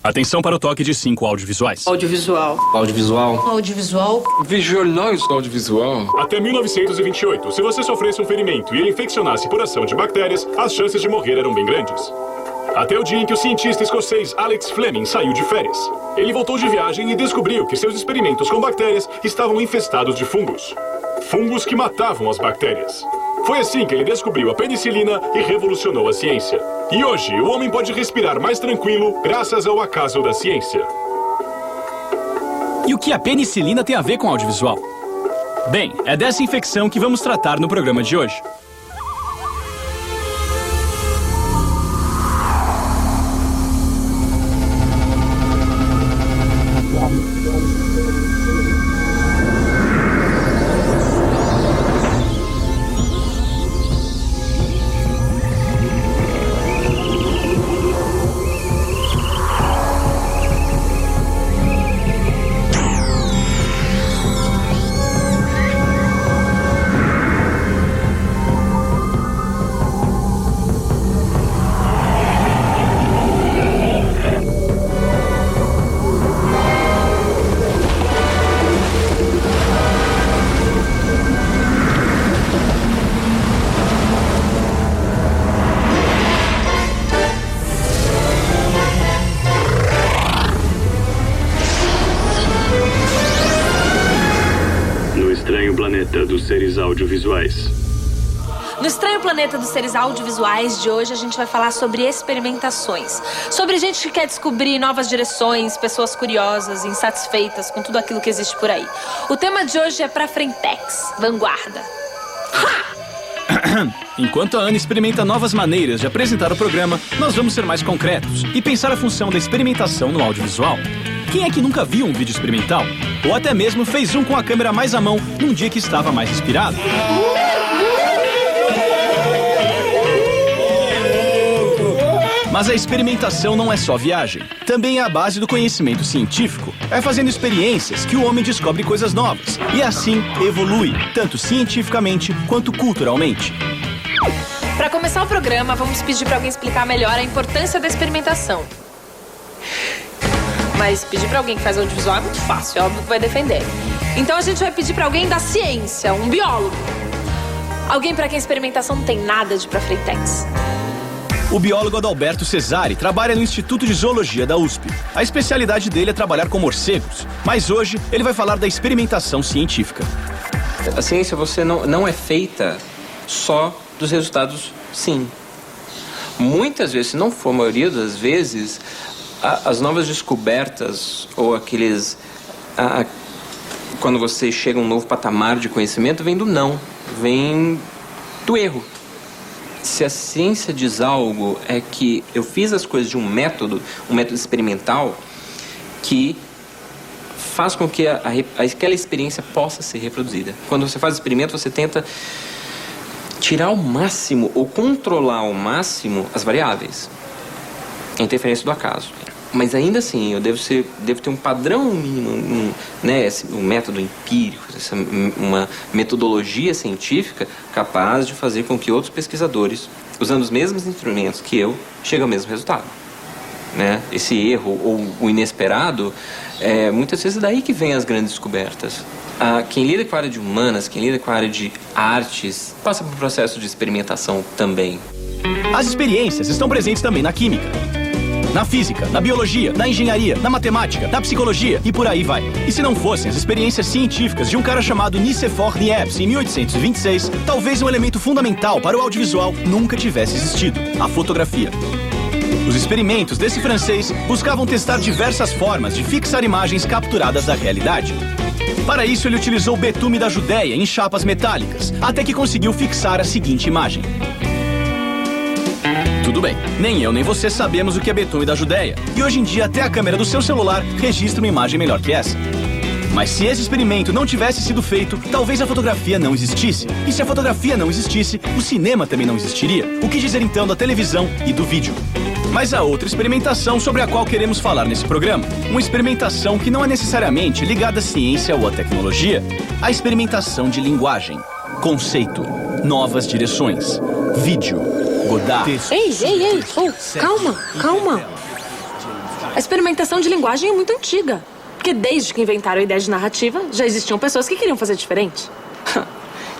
Atenção para o toque de 5 audiovisuais. Audiovisual. Audiovisual. Audiovisual. Visualize audiovisual. Até 1928, se você sofresse um ferimento e ele infeccionasse por ação de bactérias, as chances de morrer eram bem grandes. Até o dia em que o cientista escocês Alex Fleming saiu de férias. Ele voltou de viagem e descobriu que seus experimentos com bactérias estavam infestados de fungos. Fungos que matavam as bactérias. Foi assim que ele descobriu a penicilina e revolucionou a ciência. E hoje, o homem pode respirar mais tranquilo graças ao acaso da ciência. E o que a penicilina tem a ver com audiovisual? Bem, é dessa infecção que vamos tratar no programa de hoje. Dos seres audiovisuais. No Estranho Planeta dos Seres Audiovisuais de hoje, a gente vai falar sobre experimentações. Sobre gente que quer descobrir novas direções, pessoas curiosas, insatisfeitas com tudo aquilo que existe por aí. O tema de hoje é pra Frentex, vanguarda. Enquanto a Ana experimenta novas maneiras de apresentar o programa, nós vamos ser mais concretos e pensar a função da experimentação no audiovisual. Quem é que nunca viu um vídeo experimental? Ou até mesmo fez um com a câmera mais à mão num dia que estava mais inspirado? Mas a experimentação não é só viagem. Também é a base do conhecimento científico. É fazendo experiências que o homem descobre coisas novas. E assim evolui, tanto cientificamente quanto culturalmente. Para começar o programa, vamos pedir para alguém explicar melhor a importância da experimentação. Mas pedir para alguém que faz audiovisual é muito fácil, é óbvio que vai defender. Então a gente vai pedir para alguém da ciência, um biólogo. Alguém para quem a experimentação não tem nada de pra Frentex. O biólogo Adalberto Cesari trabalha no Instituto de Zoologia da USP. A especialidade dele é trabalhar com morcegos, mas hoje ele vai falar da experimentação científica. A ciência você não é feita só dos resultados, sim. Muitas vezes, se não for a maioria das vezes, as novas descobertas ou aqueles... quando você chega a um novo patamar de conhecimento, vem do não, vem do erro. Se a ciência diz algo, é que eu fiz as coisas de um método experimental que faz com que aquela experiência possa ser reproduzida. Quando você faz experimento, você tenta tirar ao máximo ou controlar ao máximo as variáveis, a interferência do acaso. Mas ainda assim, eu devo ter um padrão mínimo, né, um método empírico, uma metodologia científica capaz de fazer com que outros pesquisadores, usando os mesmos instrumentos que eu, cheguem ao mesmo resultado. Né? Esse erro ou o inesperado, muitas vezes é daí que vem as grandes descobertas. Quem lida com a área de humanas, quem lida com a área de artes, passa por um processo de experimentação também. As experiências estão presentes também na química, na física, na biologia, na engenharia, na matemática, na psicologia e por aí vai. E se não fossem as experiências científicas de um cara chamado Nicéphore Niepce em 1826, talvez um elemento fundamental para o audiovisual nunca tivesse existido: a fotografia. Os experimentos desse francês buscavam testar diversas formas de fixar imagens capturadas da realidade. Para isso, ele utilizou betume da Judéia em chapas metálicas, até que conseguiu fixar a seguinte imagem. Tudo bem, nem eu nem você sabemos o que é betume da Judéia. E hoje em dia até a câmera do seu celular registra uma imagem melhor que essa. Mas se esse experimento não tivesse sido feito, talvez a fotografia não existisse. E se a fotografia não existisse, o cinema também não existiria. O que dizer então da televisão e do vídeo? Mas há outra experimentação sobre a qual queremos falar nesse programa. Uma experimentação que não é necessariamente ligada à ciência ou à tecnologia. A experimentação de linguagem, conceito, novas direções, vídeo, Godard. Ei, calma. A experimentação de linguagem é muito antiga. Porque desde que inventaram a ideia de narrativa, já existiam pessoas que queriam fazer diferente.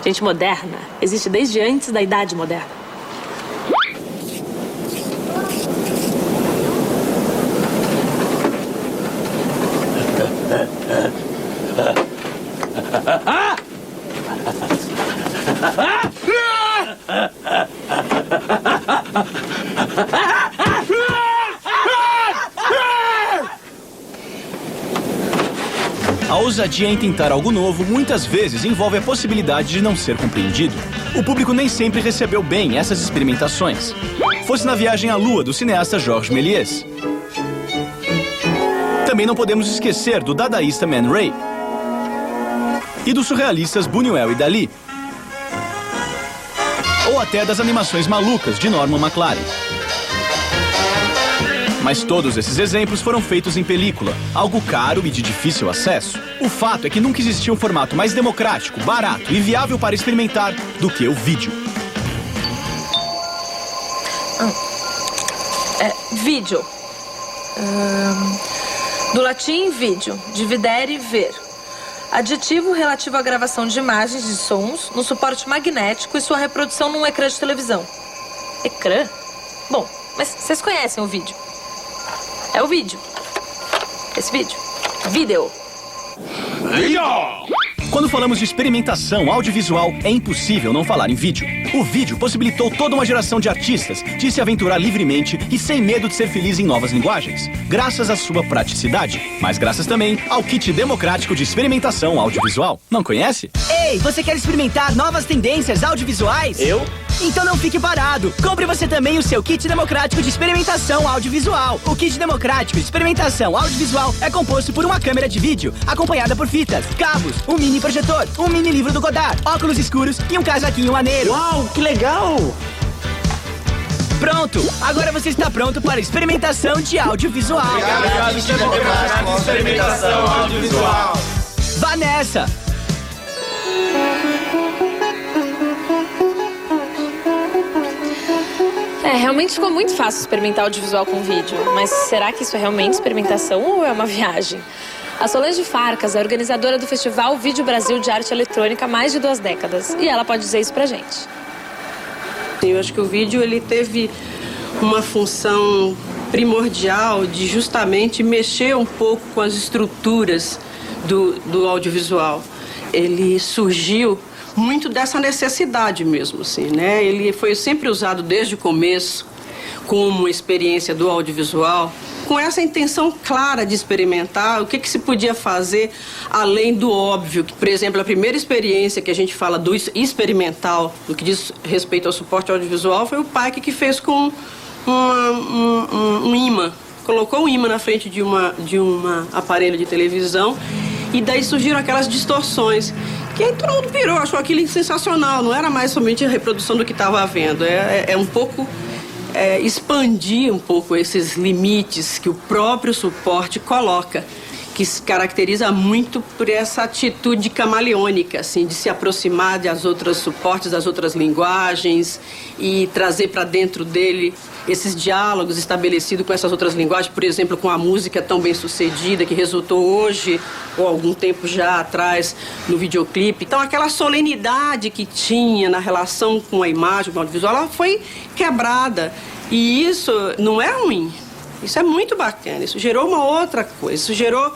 Gente moderna existe desde antes da Idade Moderna. A ousadia em tentar algo novo muitas vezes envolve a possibilidade de não ser compreendido. O público nem sempre recebeu bem essas experimentações. Fosse na Viagem à Lua do cineasta Georges Méliès. Também não podemos esquecer do dadaísta Man Ray e dos surrealistas Buñuel e Dalí. Ou até das animações malucas de Norman McLaren. Mas todos esses exemplos foram feitos em película, algo caro e de difícil acesso. O fato é que nunca existiu um formato mais democrático, barato e viável para experimentar do que o vídeo. Vídeo. Do latim, vídeo. Dividere, ver. Adjetivo relativo à gravação de imagens e sons no suporte magnético e sua reprodução num ecrã de televisão. Ecrã? Bom, mas vocês conhecem o vídeo. É o vídeo. Esse vídeo. Vídeo. Quando falamos de experimentação audiovisual, é impossível não falar em vídeo. O vídeo possibilitou toda uma geração de artistas de se aventurar livremente e sem medo de ser feliz em novas linguagens, graças à sua praticidade, mas graças também ao kit democrático de experimentação audiovisual. Não conhece? Ei, você quer experimentar novas tendências audiovisuais? Eu? Então não fique parado. Compre você também o seu kit democrático de experimentação audiovisual. O kit democrático de experimentação audiovisual é composto por uma câmera de vídeo, acompanhada por fitas, cabos, um mini projetor, um mini livro do Godard, óculos escuros e um casaquinho maneiro. Uau, que legal! Pronto! Agora você está pronto para a experimentação de audiovisual. Obrigado, kit democrático de experimentação audiovisual. Vá nessa! Realmente ficou muito fácil experimentar audiovisual com vídeo. Mas será que isso é realmente experimentação ou é uma viagem? A Solange Farcas é organizadora do Festival Vídeo Brasil de Arte Eletrônica há mais de 2 décadas. E ela pode dizer isso pra gente. Eu acho que o vídeo ele teve uma função primordial de justamente mexer um pouco com as estruturas do audiovisual. Ele surgiu muito dessa necessidade mesmo, assim, né? Ele foi sempre usado desde o começo como experiência do audiovisual, com essa intenção clara de experimentar o que se podia fazer além do óbvio. Por exemplo, a primeira experiência que a gente fala do experimental, no que diz respeito ao suporte audiovisual, foi o Pike que fez com um imã. Colocou um imã na frente de um aparelho de televisão e daí surgiram aquelas distorções. Que aí todo mundo pirou, achou aquilo sensacional. Não era mais somente a reprodução do que estava havendo. É um pouco... expandir um pouco esses limites que o próprio suporte coloca, que se caracteriza muito por essa atitude camaleônica, assim, de se aproximar das outras suportes, das outras linguagens e trazer para dentro dele esses diálogos estabelecidos com essas outras linguagens, por exemplo, com a música tão bem sucedida que resultou hoje, ou algum tempo já atrás, no videoclipe. Então, aquela solenidade que tinha na relação com a imagem, com o audiovisual, ela foi quebrada. E isso não é ruim, isso é muito bacana, isso gerou uma outra coisa, isso gerou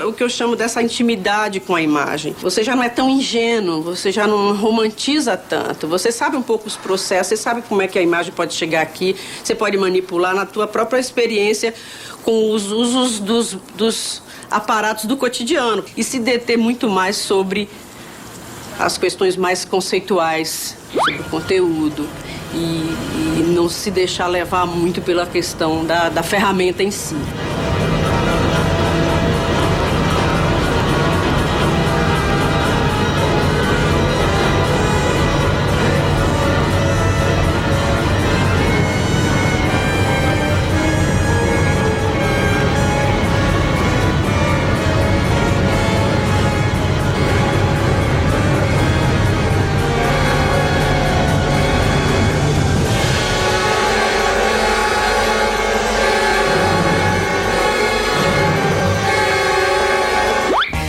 o que eu chamo dessa intimidade com a imagem. Você já não é tão ingênuo, você já não romantiza tanto, você sabe um pouco os processos, você sabe como é que a imagem pode chegar aqui, você pode manipular na tua própria experiência com os usos dos aparatos do cotidiano e se deter muito mais sobre as questões mais conceituais, sobre o conteúdo e não se deixar levar muito pela questão da ferramenta em si.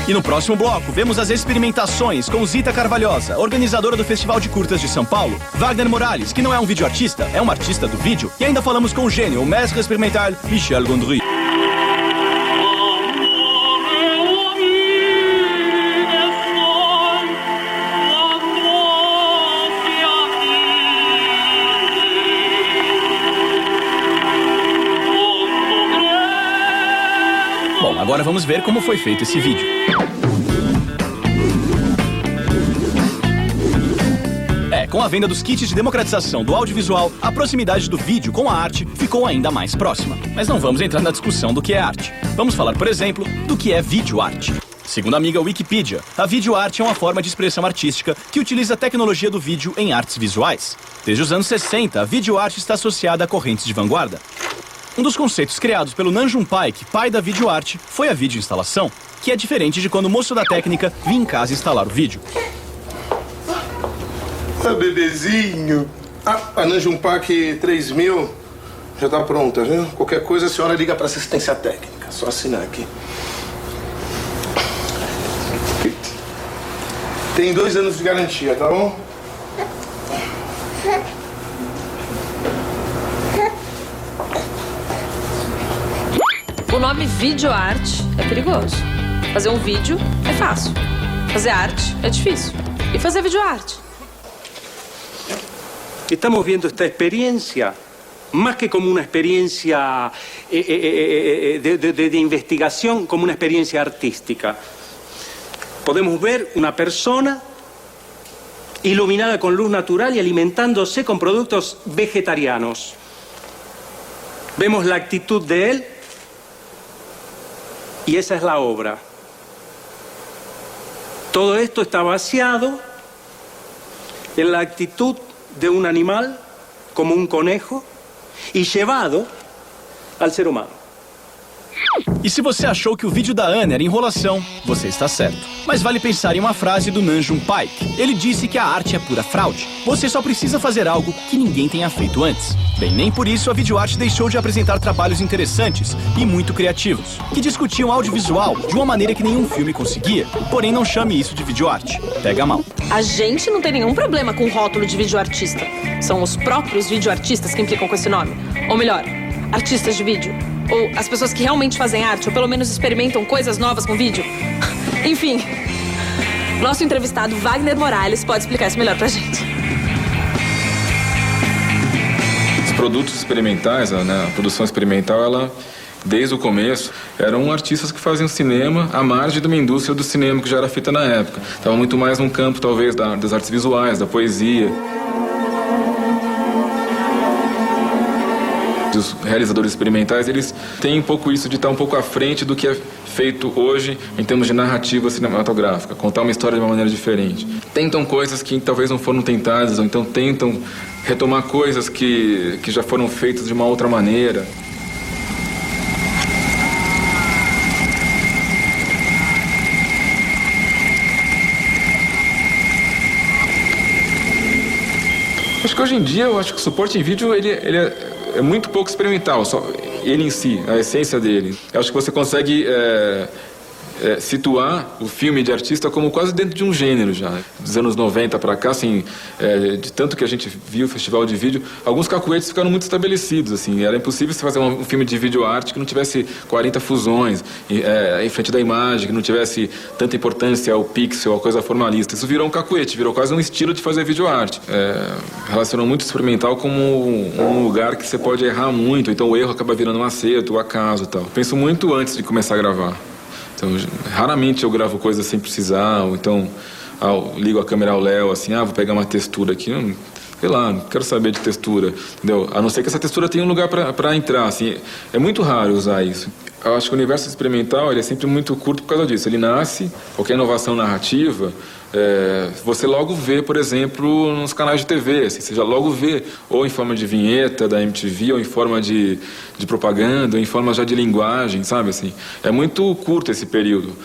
E no próximo bloco, vemos as experimentações com Zita Carvalhosa, organizadora do Festival de Curtas de São Paulo, Wagner Morales, que não é um videoartista, é um artista do vídeo, e ainda falamos com o gênio, o mestre experimental, Michel Gondry. Bom, agora vamos ver como foi feito esse vídeo. Com a venda dos kits de democratização do audiovisual, a proximidade do vídeo com a arte ficou ainda mais próxima. Mas não vamos entrar na discussão do que é arte. Vamos falar, por exemplo, do que é videoarte. Segundo a amiga Wikipedia, a videoarte é uma forma de expressão artística que utiliza a tecnologia do vídeo em artes visuais. Desde os anos 60, a videoarte está associada a correntes de vanguarda. Um dos conceitos criados pelo Nanjum Paik, pai da videoarte, foi a videoinstalação, que é diferente de quando o moço da técnica vinha em casa instalar o vídeo. Bebezinho. A Nanjum Paik 3000 já tá pronta, viu? Qualquer coisa a senhora liga pra assistência técnica. Só assinar aqui. Tem 2 anos de garantia, tá bom? O nome videoarte é perigoso. Fazer um vídeo é fácil. Fazer arte é difícil. E fazer videoarte? Estamos viendo esta experiencia más que como una experiencia de investigación, como una experiencia artística. Podemos ver una persona iluminada con luz natural y alimentándose con productos vegetarianos. Vemos la actitud de él y esa es la obra. Todo esto está vaciado en la actitud de un animal, como un conejo, e llevado al ser humano. E se você achou que o vídeo da Ana era enrolação, você está certo. Mas vale pensar em uma frase do Nanjum Paik. Ele disse que a arte é pura fraude. Você só precisa fazer algo que ninguém tenha feito antes. Bem, nem por isso a videoarte deixou de apresentar trabalhos interessantes e muito criativos, que discutiam audiovisual de uma maneira que nenhum filme conseguia. Porém, não chame isso de videoarte. Pega mal. A gente não tem nenhum problema com o rótulo de videoartista. São os próprios videoartistas que implicam com esse nome. Ou melhor, artistas de vídeo. Ou as pessoas que realmente fazem arte, ou pelo menos experimentam coisas novas com vídeo. Enfim, nosso entrevistado Wagner Morales pode explicar isso melhor pra gente. Os produtos experimentais, né, a produção experimental, ela, desde o começo, eram artistas que faziam cinema à margem de uma indústria do cinema que já era feita na época. Estava muito mais num campo, talvez, das artes visuais, da poesia. Os realizadores experimentais, eles têm um pouco isso de estar um pouco à frente do que é feito hoje em termos de narrativa cinematográfica, contar uma história de uma maneira diferente. Tentam coisas que talvez não foram tentadas, ou então tentam retomar coisas que já foram feitas de uma outra maneira. Acho que hoje em dia, eu acho que o suporte em vídeo, ele é muito pouco experimental, só ele em si, a essência dele. Eu acho que você consegue situar o filme de artista como quase dentro de um gênero já. Dos anos 90 para cá, assim, de tanto que a gente viu o festival de vídeo, alguns cacuetes ficaram muito estabelecidos, assim. Era impossível você fazer um filme de videoarte que não tivesse 40 fusões em frente da imagem, que não tivesse tanta importância ao pixel, a coisa formalista. Isso virou um cacuete, virou quase um estilo de fazer videoarte. Relacionou muito o experimental como um lugar que você pode errar muito, então o erro acaba virando um acerto, o acaso e tal. Penso muito antes de começar a gravar. Então, raramente eu gravo coisas sem precisar, ou então ligo a câmera ao Léo, assim, vou pegar uma textura aqui, sei lá, não quero saber de textura, entendeu? A não ser que essa textura tenha um lugar para entrar, assim, é muito raro usar isso. Eu acho que o universo experimental, ele é sempre muito curto por causa disso. Ele nasce, qualquer inovação narrativa, você logo vê, por exemplo, nos canais de TV, assim, você já logo vê, ou em forma de vinheta da MTV, ou em forma de propaganda, ou em forma já de linguagem, sabe, assim. É muito curto esse período.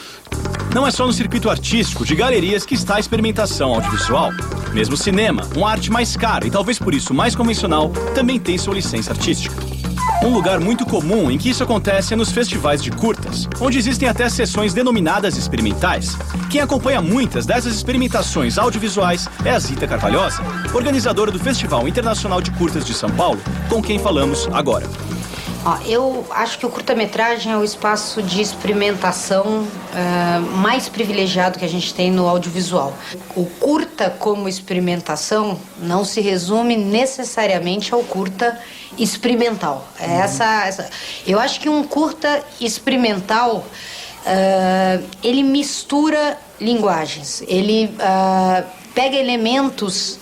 Não é só no circuito artístico de galerias que está a experimentação audiovisual. Mesmo o cinema, uma arte mais cara e talvez por isso mais convencional, também tem sua licença artística. Um lugar muito comum em que isso acontece é nos festivais de curtas, onde existem até sessões denominadas experimentais. Quem acompanha muitas dessas experimentações audiovisuais é a Zita Carvalhosa, organizadora do Festival Internacional de Curtas de São Paulo, com quem falamos agora. Eu acho que o curta-metragem é o espaço de experimentação mais privilegiado que a gente tem no audiovisual. O curta como experimentação não se resume necessariamente ao curta experimental. Eu acho que um curta experimental, ele mistura linguagens, ele pega elementos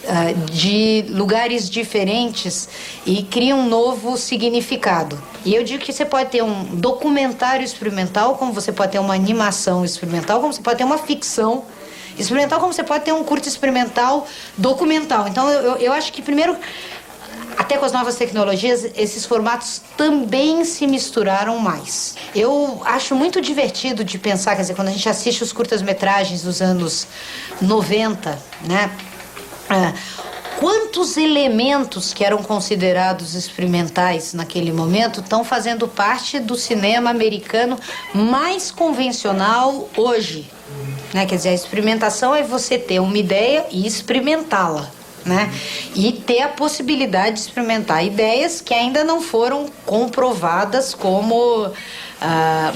de lugares diferentes e cria um novo significado. E eu digo que você pode ter um documentário experimental, como você pode ter uma animação experimental, como você pode ter uma ficção experimental, como você pode ter um curto experimental documental. Então eu acho que primeiro, até com as novas tecnologias, esses formatos também se misturaram mais. Eu acho muito divertido de pensar, quer dizer, quando a gente assiste os curtas-metragens dos anos 90, né? Quantos elementos que eram considerados experimentais naquele momento estão fazendo parte do cinema americano mais convencional hoje, né? Quer dizer, a experimentação é você ter uma ideia e experimentá-la, né? E ter a possibilidade de experimentar ideias que ainda não foram comprovadas como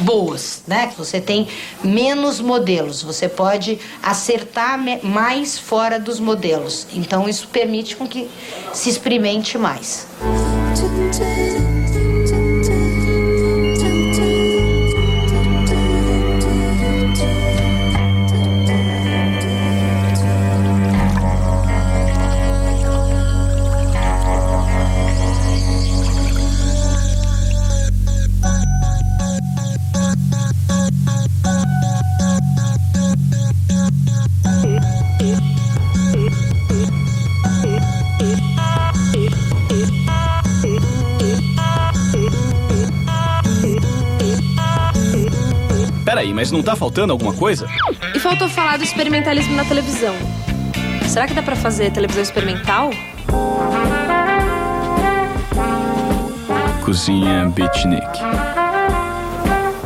boas, né? Você tem menos modelos, você pode acertar mais fora dos modelos. Então isso permite com que se experimente mais. Peraí, mas não tá faltando alguma coisa? E faltou falar do experimentalismo na televisão. Será que dá pra fazer televisão experimental? Cozinha Beatnik.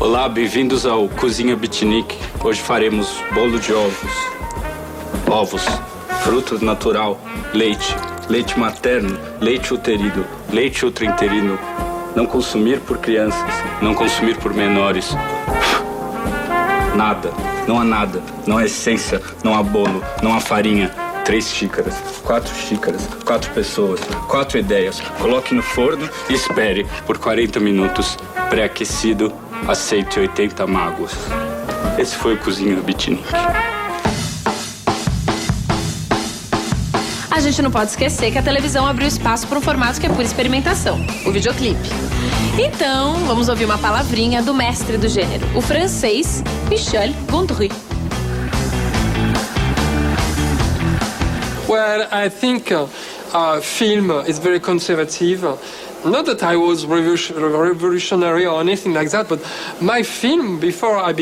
Olá, bem-vindos ao Cozinha Beatnik. Hoje faremos bolo de ovos. Ovos, fruto natural, leite, leite materno, leite uterino, leite ultrainterino. Não consumir por crianças, não consumir por menores. Nada, não há nada, não há essência, não há bolo, não há farinha. 3 xícaras, 4 xícaras, 4 pessoas, 4 ideias. Coloque no forno e espere por 40 minutos, pré-aquecido, a 180 mágoas. Esse foi o Cozinha Beatnik. A gente não pode esquecer que a televisão abriu espaço para um formato que é pura experimentação, o videoclipe. Então, vamos ouvir uma palavrinha do mestre do gênero, o francês Michel Gondry. Well, I think film is very conservative. Not that I was revolutionary or anything like that, but my film, before I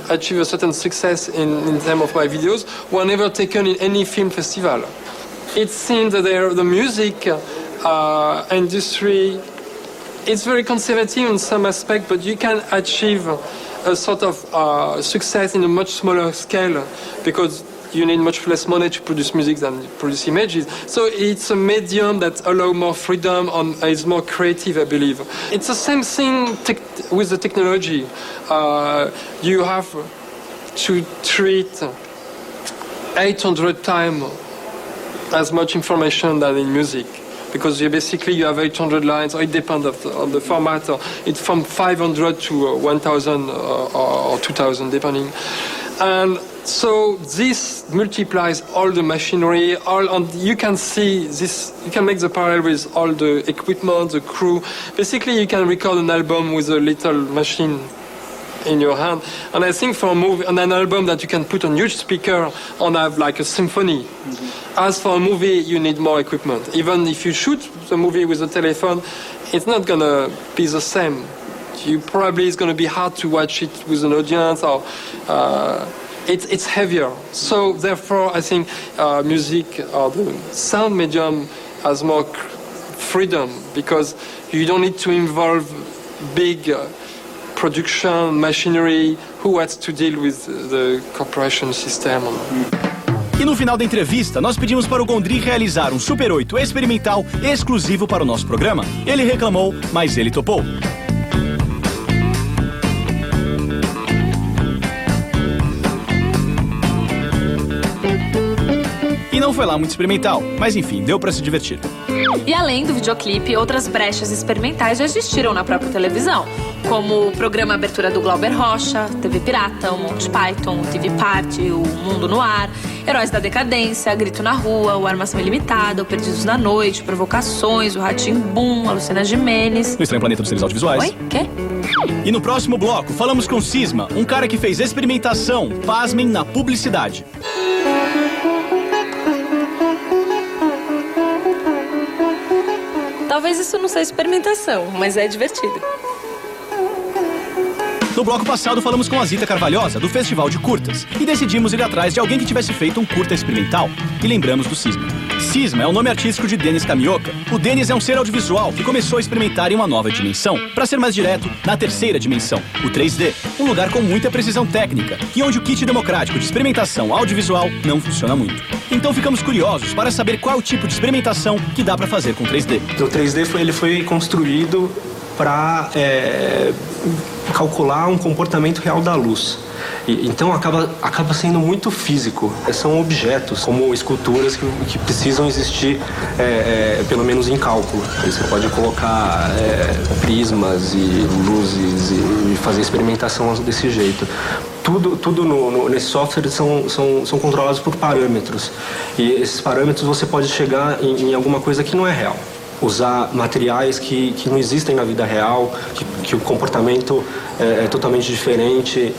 achieve a certain success in terms of my videos, were never taken in any film festival. It seems that the music industry, it's very conservative in some aspect, but you can achieve a sort of success in a much smaller scale because you need much less money to produce music than produce images. So it's a medium that allows more freedom and is more creative, I believe. It's the same thing with the technology. You have to treat 800 times as much information than in music, because you have 800 lines, or it depends on the format. It's from 500 to 1,000 or 2,000, depending. And so this multiplies all the machinery, and you can see this. You can make the parallel with all the equipment, the crew. Basically, you can record an album with a little machine in your hand. And I think for an album that you can put on huge speaker and have like a symphony. Mm-hmm. As for a movie, you need more equipment. Even if you shoot the movie with a telephone, it's not gonna be the same. It's gonna be hard to watch it with an audience, or it's heavier. So therefore, I think music or the sound medium has more freedom because you don't need to involve big production machinery who has to deal with the corporation system. E no final da entrevista, nós pedimos para o Gondry realizar um Super 8 experimental exclusivo para o nosso programa. Ele reclamou, mas ele topou. E não foi lá muito experimental, mas enfim, deu para se divertir. E além do videoclipe, outras brechas experimentais já existiram na própria televisão, como o programa Abertura do Glauber Rocha, TV Pirata, o Monty Python, o TV Party, o Mundo no Ar, Heróis da Decadência, Grito na Rua, o Armação Ilimitada, o Perdidos na Noite, Provocações, o Rá-Tim-Bum, a Luciana Gimenez. No Estranho Planeta dos Seres Audiovisuais. Oi? Quê? E no próximo bloco, falamos com Cisma, um cara que fez experimentação, pasmem, na publicidade. Talvez isso não seja experimentação, mas é divertido. No bloco passado, falamos com a Zita Carvalhosa, do Festival de Curtas, e decidimos ir atrás de alguém que tivesse feito um curta experimental. E lembramos do Cisma. Cisma é o nome artístico de Denis Kamioka. O Denis é um ser audiovisual que começou a experimentar em uma nova dimensão. Para ser mais direto, na terceira dimensão, o 3D. Um lugar com muita precisão técnica e onde o kit democrático de experimentação audiovisual não funciona muito. Então ficamos curiosos para saber qual é o tipo de experimentação que dá para fazer com 3D. O 3D foi construído para calcular um comportamento real da luz. Então acaba sendo muito físico. São objetos, como esculturas que precisam existir, pelo menos em cálculo. Você pode colocar prismas e luzes e fazer experimentação desse jeito. Tudo nesse software são controlados por parâmetros. E esses parâmetros você pode chegar em alguma coisa que não é real. Usar materiais que não existem na vida real, que o comportamento é totalmente diferente.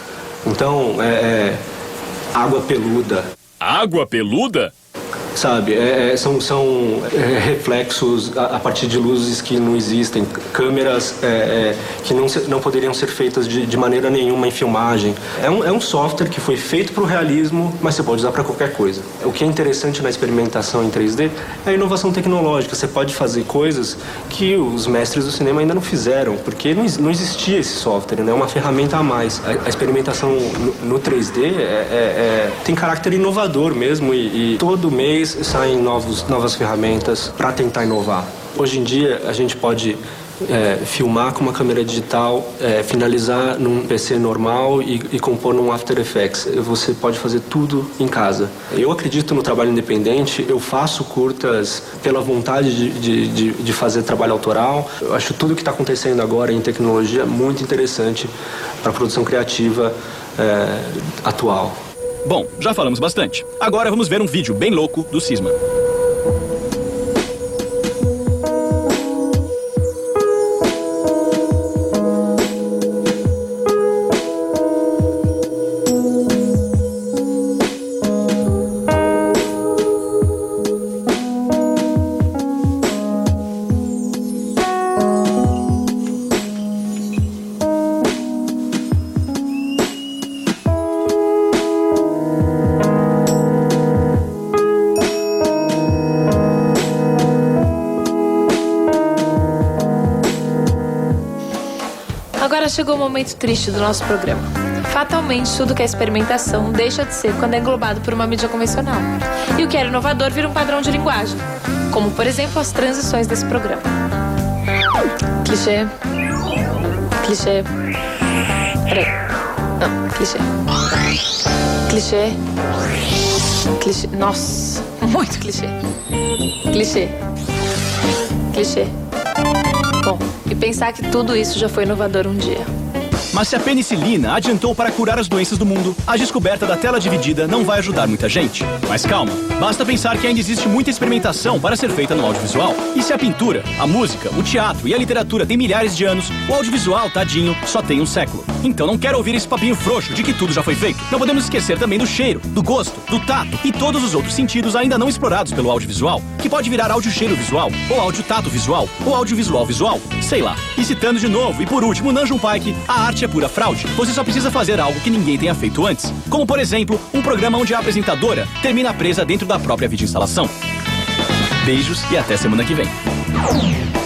Então, água peluda. Água peluda? Sabe, são reflexos a partir de luzes que não existem, câmeras que não poderiam ser feitas de maneira nenhuma em filmagem. É um software que foi feito para o realismo, mas você pode usar para qualquer coisa. O que é interessante na experimentação em 3D é a inovação tecnológica. Você pode fazer coisas que os mestres do cinema ainda não fizeram, porque não existia esse software, né? É uma ferramenta a mais. A experimentação no 3D tem caráter inovador mesmo e todo mês saem novas ferramentas para tentar inovar. Hoje em dia a gente pode filmar com uma câmera digital, finalizar num PC normal e compor num After Effects. Você pode fazer tudo em casa. Eu acredito no trabalho independente, eu faço curtas pela vontade de fazer trabalho autoral. Eu acho tudo que está acontecendo agora em tecnologia muito interessante para a produção criativa atual. Bom, já falamos bastante. Agora vamos ver um vídeo bem louco do Cisma. Agora chegou o momento triste do nosso programa. Fatalmente, tudo que é experimentação deixa de ser quando é englobado por uma mídia convencional. E o que era inovador vira um padrão de linguagem, como, por exemplo, as transições desse programa. Clichê. Clichê. Peraí. Não, clichê. Clichê. Clichê. Nossa, muito clichê. Clichê. Clichê. Bom, e pensar que tudo isso já foi inovador um dia. Mas se a penicilina adiantou para curar as doenças do mundo, a descoberta da tela dividida não vai ajudar muita gente. Mas calma, basta pensar que ainda existe muita experimentação para ser feita no audiovisual. E se a pintura, a música, o teatro e a literatura têm milhares de anos, o audiovisual, tadinho, só tem um século. Então não quero ouvir esse papinho frouxo de que tudo já foi feito. Não podemos esquecer também do cheiro, do gosto, do tato e todos os outros sentidos ainda não explorados pelo audiovisual, que pode virar áudio-cheiro visual, ou áudio-tato visual, ou audiovisual visual, sei lá. E citando de novo, e por último, Nanjum Paik, a arte é pura fraude. Você só precisa fazer algo que ninguém tenha feito antes. Como, por exemplo, um programa onde a apresentadora termina presa dentro da própria videoinstalação. Beijos e até semana que vem. Brasil.